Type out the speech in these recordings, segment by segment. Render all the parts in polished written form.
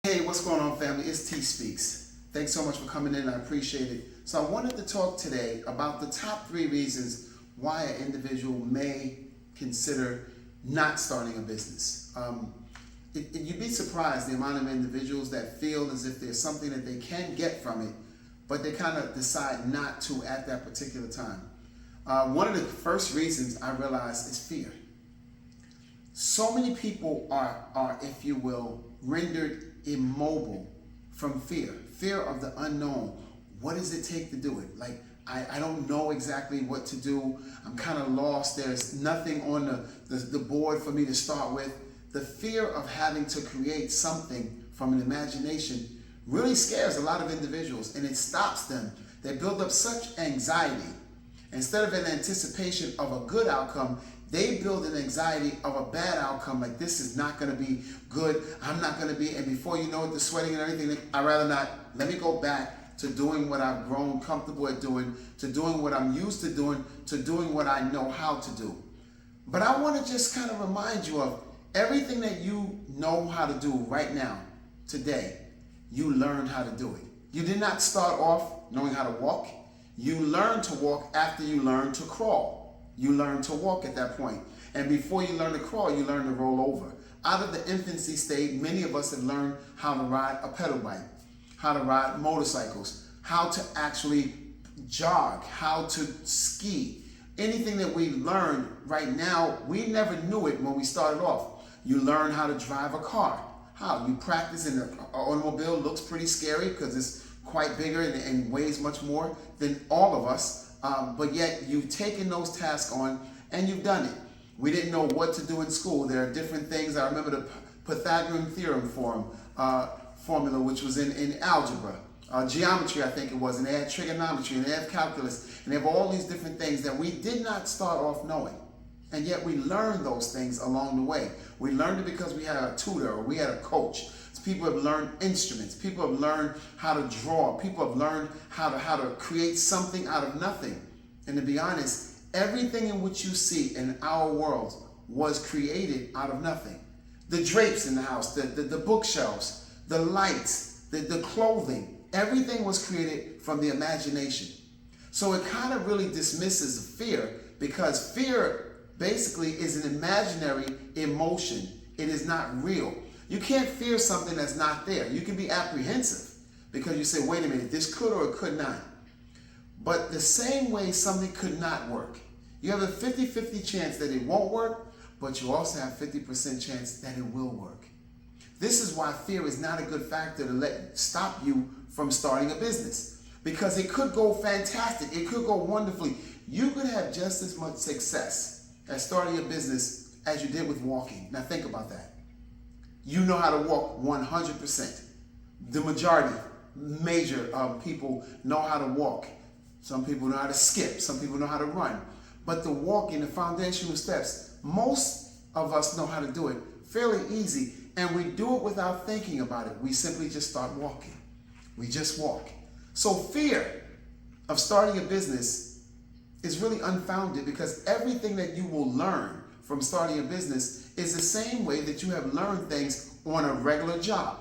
Hey, what's going on, family? It's T Speaks. Thanks so much for coming in. I appreciate it. So, I wanted to talk today about the top 3 reasons why an individual may consider not starting a business. You'd be surprised the amount of individuals that feel as if there's something that they can get from it, but they kind of decide not to at that particular time. One of the first reasons I realized is fear. So many people are, if you will, rendered immobile from fear of the unknown. What does it take to do it? Like, I don't know exactly what to do. I'm kind of lost. There's nothing on the board for me to start with. The fear of having to create something from an imagination really scares a lot of individuals, and it stops them. They build up such anxiety. Instead of an anticipation of a good outcome, they build an anxiety of a bad outcome, like this is not going to be good, I'm not going to be, and before you know it, the sweating and everything, I'd rather not. Let me go back to doing what I've grown comfortable at doing, to doing what I'm used to doing what I know how to do. But I want to just kind of remind you of everything that you know how to do right now, today, you learned how to do it. You did not start off knowing how to walk. You learned to walk after you learned to crawl. You learn to walk at that point. And before you learn to crawl, you learn to roll over. Out of the infancy stage, many of us have learned how to ride a pedal bike, how to ride motorcycles, how to actually jog, how to ski. Anything that we learned right now, we never knew it when we started off. You learn how to drive a car. How? You practice, and the automobile looks pretty scary because it's quite bigger and weighs much more than all of us. But yet you've taken those tasks on and you've done it. We didn't know what to do in school. There are different things. I remember the Pythagorean theorem formula, which was in algebra, geometry, I think it was, and they had trigonometry, and they have calculus, and they have all these different things that we did not start off knowing. And yet we learned those things along the way. We learned it because we had a tutor or we had a coach. People have learned instruments. People have learned how to draw. People have learned how to create something out of nothing. And to be honest, everything in which you see in our world was created out of nothing. The drapes in the house, the bookshelves, the lights, the clothing, everything was created from the imagination. So it kind of really dismisses fear, because fear basically is an imaginary emotion. It is not real. You can't fear something that's not there. You can be apprehensive because you say, wait a minute, this could or it could not. But the same way something could not work. You have a 50-50 chance that it won't work, but you also have 50% chance that it will work. This is why fear is not a good factor to stop you from starting a business, because it could go fantastic. It could go wonderfully. You could have just as much success at starting a business as you did with walking. Now think about that. You know how to walk 100%. The majority, major people know how to walk. Some people know how to skip. Some people know how to run. But the walking, the foundational steps, most of us know how to do it fairly easy. And we do it without thinking about it. We simply just start walking. We just walk. So fear of starting a business is really unfounded, because everything that you will learn from starting a business is the same way that you have learned things on a regular job.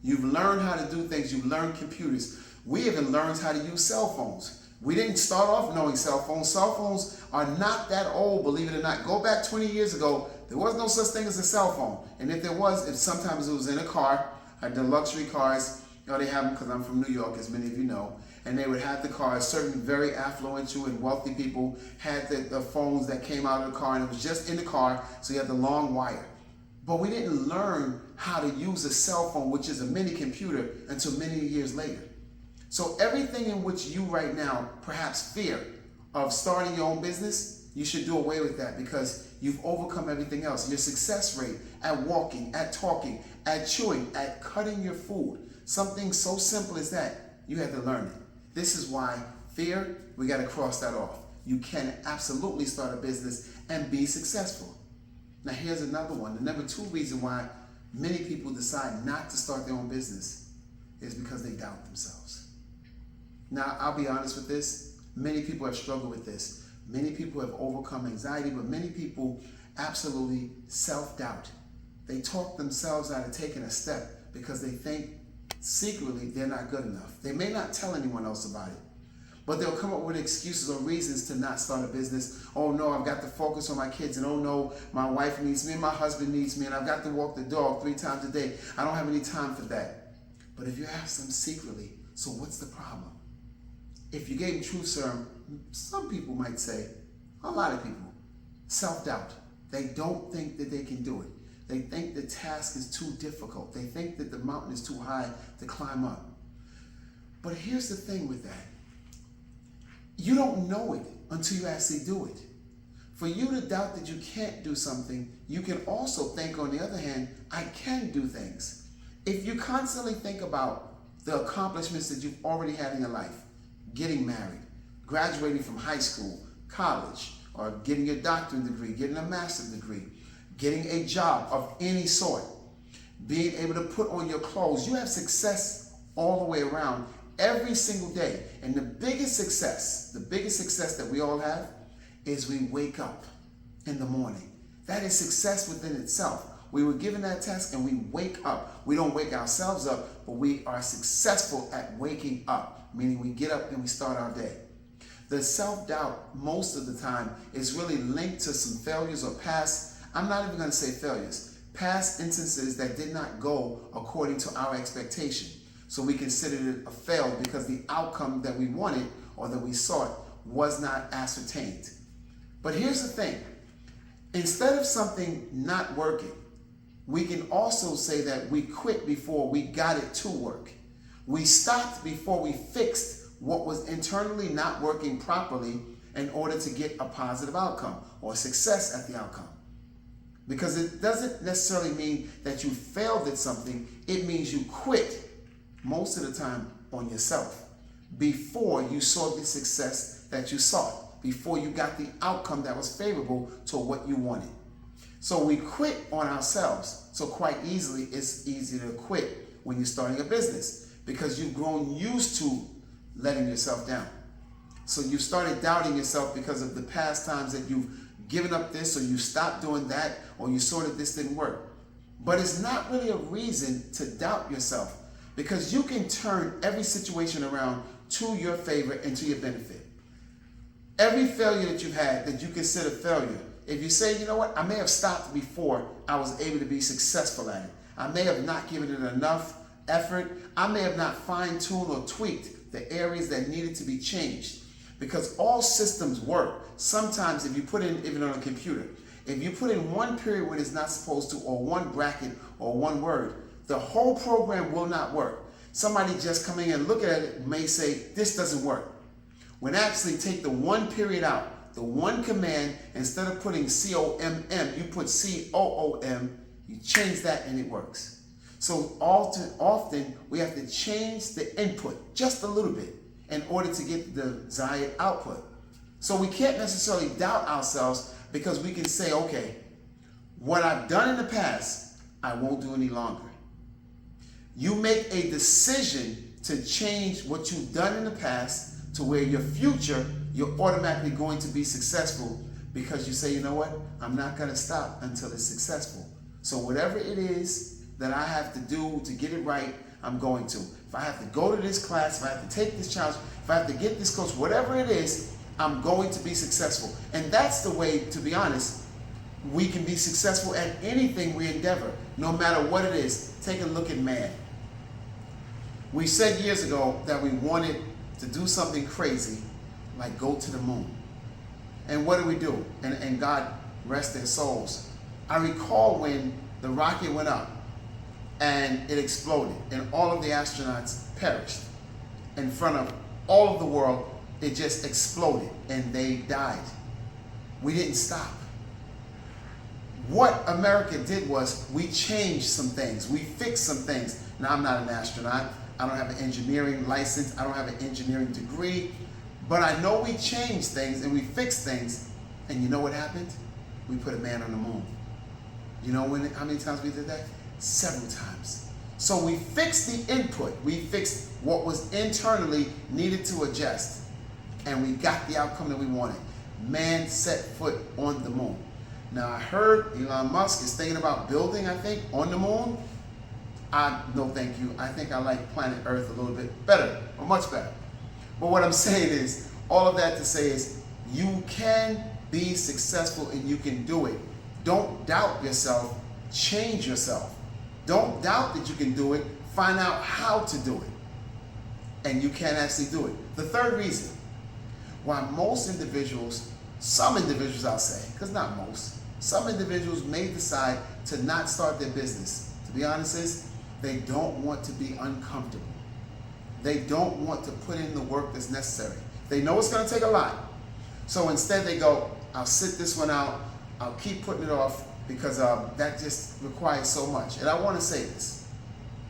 You've learned how to do things. You've learned computers. We even learned how to use cell phones. We didn't start off knowing cell phones. Cell phones are not that old, believe it or not. Go back 20 years ago, there was no such thing as a cell phone. And if there was, sometimes it was in a car. The luxury cars, they have them because I'm from New York, as many of you know. And they would have the cars. Certain very affluential and wealthy people had the phones that came out of the car, and it was just in the car, so you had the long wire. But we didn't learn how to use a cell phone, which is a mini computer, until many years later. So everything in which you right now perhaps fear of starting your own business, you should do away with that, because you've overcome everything else. Your success rate at walking, at talking, at chewing, at cutting your food, something so simple as that, you had to learn it. This is why fear, we got to cross that off. You can absolutely start a business and be successful. Now here's another one. The number 2 reason why many people decide not to start their own business is because they doubt themselves. Now, I'll be honest with this. Many people have struggled with this. Many people have overcome anxiety, but many people absolutely self-doubt. They talk themselves out of taking a step because they think secretly they're not good enough. They may not tell anyone else about it, but they'll come up with excuses or reasons to not start a business. Oh no, I've got to focus on my kids, and oh no, my wife needs me and my husband needs me, and I've got to walk the dog 3 times a day. I don't have any time for that. But if you ask them secretly, so what's the problem? If you gave them truth serum, some people might say, a lot of people, self-doubt. They don't think that they can do it. They think the task is too difficult. They think that the mountain is too high to climb up. But here's the thing with that. You don't know it until you actually do it. For you to doubt that you can't do something, you can also think, on the other hand, I can do things. If you constantly think about the accomplishments that you've already had in your life, getting married, graduating from high school, college, or getting your doctorate degree, getting a master's degree, getting a job of any sort, being able to put on your clothes, you have success all the way around every single day. And the biggest success that we all have is we wake up in the morning. That is success within itself. We were given that task and we wake up. We don't wake ourselves up, but we are successful at waking up, meaning we get up and we start our day. The self-doubt most of the time is really linked to some failures or past, I'm not even going to say failures, past instances that did not go according to our expectation. So we considered it a fail because the outcome that we wanted or that we sought was not ascertained. But here's the thing. Instead of something not working, we can also say that we quit before we got it to work. We stopped before we fixed what was internally not working properly in order to get a positive outcome or success at the outcome. Because it doesn't necessarily mean that you failed at something, it means you quit most of the time on yourself before you saw the success that you sought, before you got the outcome that was favorable to what you wanted. So we quit on ourselves. So quite easily, it's easy to quit when you're starting a business because you've grown used to letting yourself down. So you started doubting yourself because of the past times that you've given up this, or you stopped doing that, or you saw that this didn't work. But it's not really a reason to doubt yourself, because you can turn every situation around to your favor and to your benefit. Every failure that you've had that you consider failure, if you say, you know what, I may have stopped before I was able to be successful at it. I may have not given it enough effort. I may have not fine-tuned or tweaked the areas that needed to be changed. Because all systems work. Sometimes if you put in, even on a computer, if you put in one period when it's not supposed to, or one bracket, or one word, the whole program will not work. Somebody just coming in and looking at it may say, this doesn't work. When actually take the one period out, the one command, instead of putting C-O-M-M, you put C-O-O-M, you change that and it works. So often we have to change the input just a little bit in order to get the desired output. So we can't necessarily doubt ourselves, because we can say, okay, what I've done in the past, I won't do any longer. You make a decision to change what you've done in the past to where your future, you're automatically going to be successful, because you say, you know what, I'm not going to stop until it's successful. So whatever it is that I have to do to get it right, I'm going to. If I have to go to this class, if I have to take this challenge, if I have to get this coach, whatever it is, I'm going to be successful. And that's the way, to be honest, we can be successful at anything we endeavor, no matter what it is. Take a look at man. We said years ago that we wanted to do something crazy, like go to the moon. And what do? And God rest their souls. I recall when the rocket went up and it exploded and all of the astronauts perished in front of all of the world. It just exploded and they died. We didn't stop. What America did was we changed some things. We fixed some things. Now, I'm not an astronaut. I don't have an engineering license. I don't have an engineering degree. But I know we changed things and we fixed things. And you know what happened? We put a man on the moon. You know how many times we did that? Several times. So we fixed the input. We fixed what was internally needed to adjust. And we got the outcome that we wanted. Man set foot on the moon. Now I heard Elon Musk is thinking about building, I think, on the moon. No thank you. I think I like planet Earth a little bit better, or much better. But what I'm saying is, all of that to say is, you can be successful and you can do it. Don't doubt yourself, change yourself. Don't doubt that you can do it, find out how to do it. And you can actually do it. The third reason why most individuals, some individuals I'll say, because not most, some individuals may decide to not start their business. To be honest is, they don't want to be uncomfortable. They don't want to put in the work that's necessary. They know it's going to take a lot. So instead they go, I'll sit this one out, I'll keep putting it off because that just requires so much. And I want to say this,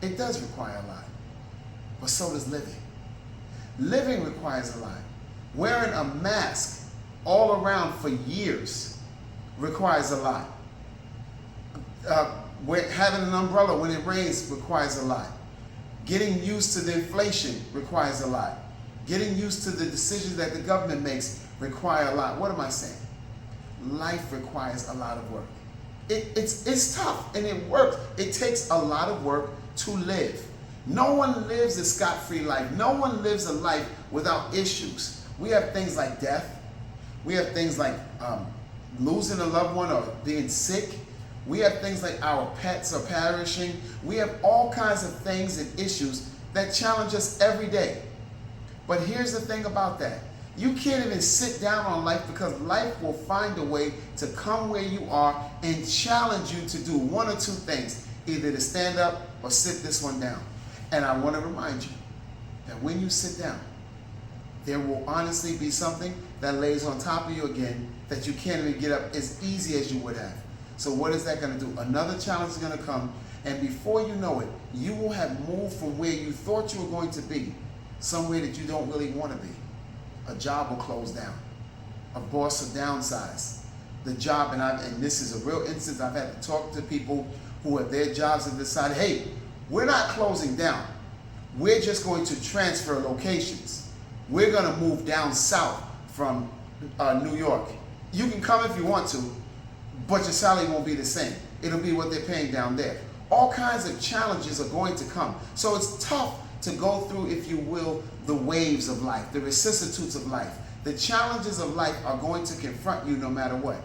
it does require a lot, but so does living. Living requires a lot. Wearing a mask all around for years requires a lot. Having an umbrella when it rains requires a lot. Getting used to the inflation requires a lot. Getting used to the decisions that the government makes require a lot. What am I saying? Life requires a lot of work. It's tough and it works. It takes a lot of work to live. No one lives a scot-free life. No one lives a life without issues. We have things like death. We have things like losing a loved one or being sick. We have things like our pets are perishing. We have all kinds of things and issues that challenge us every day. But here's the thing about that. You can't even sit down on life because life will find a way to come where you are and challenge you to do one or two things, either to stand up or sit this one down. And I want to remind you that when you sit down, there will honestly be something that lays on top of you again that you can't even get up as easy as you would have. So what is that going to do? Another challenge is going to come, and before you know it, you will have moved from where you thought you were going to be, somewhere that you don't really want to be. A job will close down. A boss will downsize. The job, and this is a real instance, I've had to talk to people who at their jobs have decided, hey, we're not closing down. We're just going to transfer locations. We're going to move down south from New York. You can come if you want to, but your salary won't be the same. It'll be what they're paying down there. All kinds of challenges are going to come. So it's tough to go through, if you will, the waves of life, the vicissitudes of life. The challenges of life are going to confront you no matter what.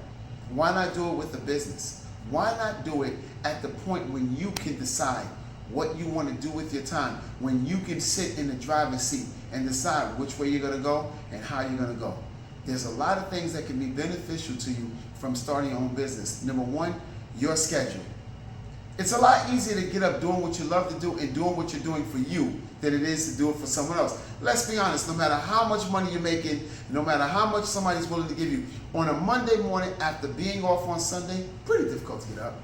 Why not do it with the business? Why not do it at the point when you can decide what you want to do with your time, when you can sit in the driver's seat and decide which way you're going to go and how you're going to go? There's a lot of things that can be beneficial to you from starting your own business. Number one, your schedule. It's a lot easier to get up doing what you love to do and doing what you're doing for you than it is to do it for someone else. Let's be honest, no matter how much money you're making, no matter how much somebody's willing to give you, on a Monday morning after being off on Sunday, pretty difficult to get up.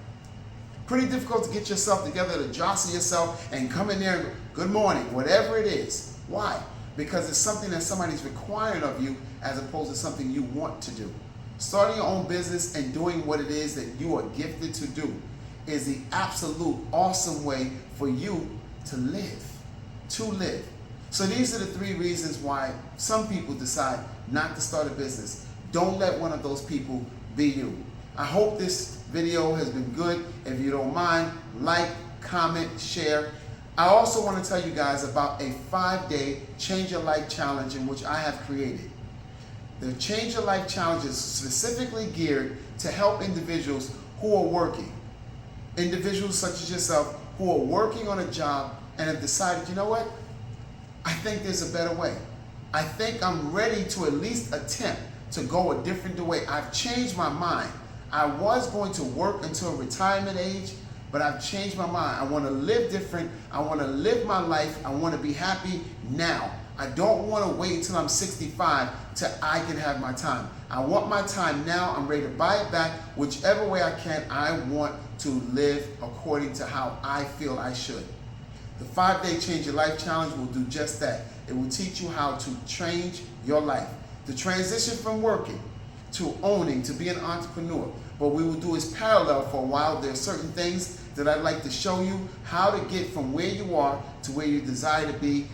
Pretty difficult to get yourself together, to jostle yourself and come in there and go, good morning, whatever it is. Why? Because it's something that somebody's requiring of you as opposed to something you want to do. Starting your own business and doing what it is that you are gifted to do is the absolute awesome way for you to live. So these are the three reasons why some people decide not to start a business. Don't let one of those people be you. I hope this video has been good. If you don't mind, like, comment, share. I also want to tell you guys about a 5-day Change Your Life Challenge in which I have created. The Change Your Life Challenge is specifically geared to help individuals who are working. Individuals such as yourself who are working on a job and have decided, you know what? I think there's a better way. I think I'm ready to at least attempt to go a different way. I've changed my mind. I was going to work until retirement age, but I've changed my mind. I want to live different. I want to live my life. I want to be happy now. I don't want to wait until I'm 65 till I can have my time. I want my time now. I'm ready to buy it back. Whichever way I can, I want to live according to how I feel I should. The 5-day Change Your Life Challenge will do just that. It will teach you how to change your life. The transition from working to owning, to be an entrepreneur. What we will do is parallel for a while. There are certain things that I'd like to show you how to get from where you are to where you desire to be.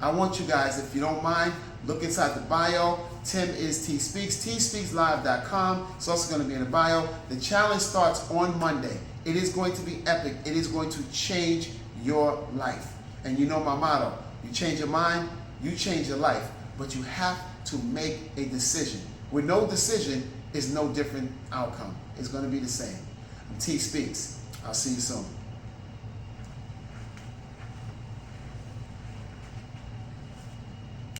I want you guys, if you don't mind, look inside the bio. Tim is T Speaks, tspeakslive.com. It's also going to be in the bio. The challenge starts on Monday. It is going to be epic. It is going to change your life. And you know my motto, you change your mind, you change your life, but you have to make a decision. With no decision is no different outcome. It's going to be the same. I'm T Speaks. I'll see you soon.